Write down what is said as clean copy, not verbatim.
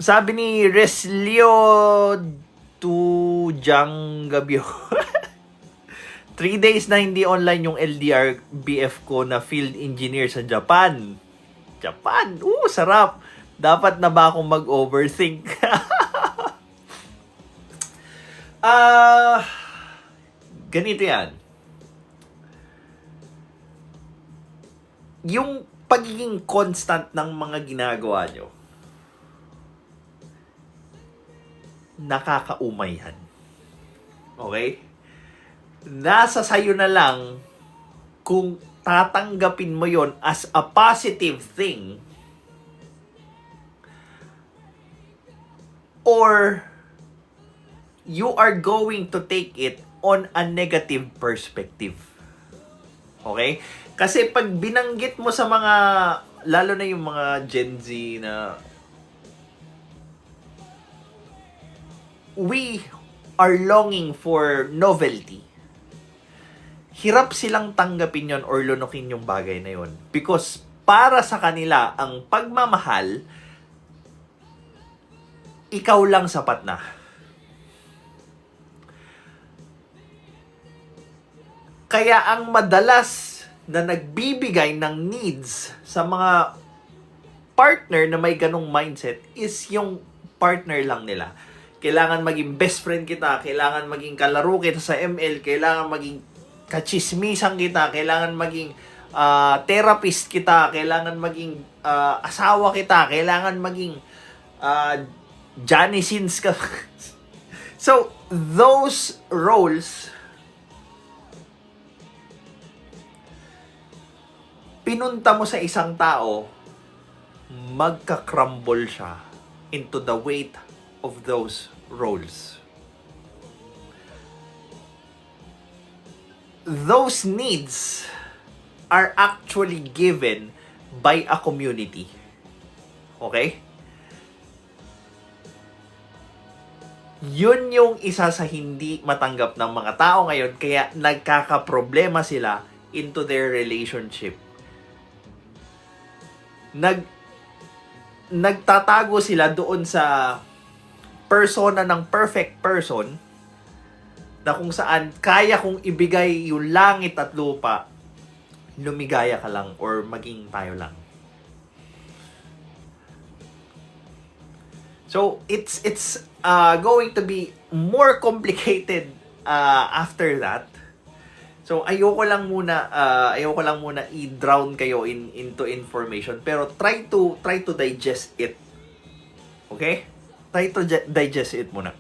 Sabi ni Reslio Tujang Gabyo. 3 days na hindi online yung LDR BF ko na field engineer sa Japan. Japan? Sarap. Dapat na ba akong mag-overthink? Ganito yan. Yung pagiging constant ng mga ginagawa nyo, nakakaumay yan. Okay? Nasa sayo na lang kung tatanggapin mo yon as a positive thing or you are going to take it on a negative perspective. Okay? Kasi pag binanggit mo sa mga, lalo na yung mga Gen Z na we are longing for novelty, hirap silang tanggapin yon or lunukin yung bagay na yon. Because para sa kanila, ang pagmamahal, ikaw lang sapat na. Kaya ang madalas na nagbibigay ng needs sa mga partner na may ganong mindset is yung partner lang nila. Kailangan maging best friend kita, kailangan maging kalaro kita sa ML, kailangan maging kachismisan kita, kailangan maging therapist kita, kailangan maging asawa kita, kailangan maging Johnny Sins ka. So, those roles, pinunta mo sa isang tao, magka-crumble siya into the weight of those roles. Those needs are actually given by a community. Okay? Yun yung isa sa hindi matanggap ng mga tao ngayon, kaya nagkakaproblema sila into their relationship. Nagtatago sila doon sa persona ng perfect person na kung saan kaya kong ibigay yung langit at lupa, lumigaya ka lang or maging tayo lang. So, it's going to be more complicated after that. So, ayoko lang muna i-drown kayo into information, pero try to digest it. Okay? Try to digest it muna.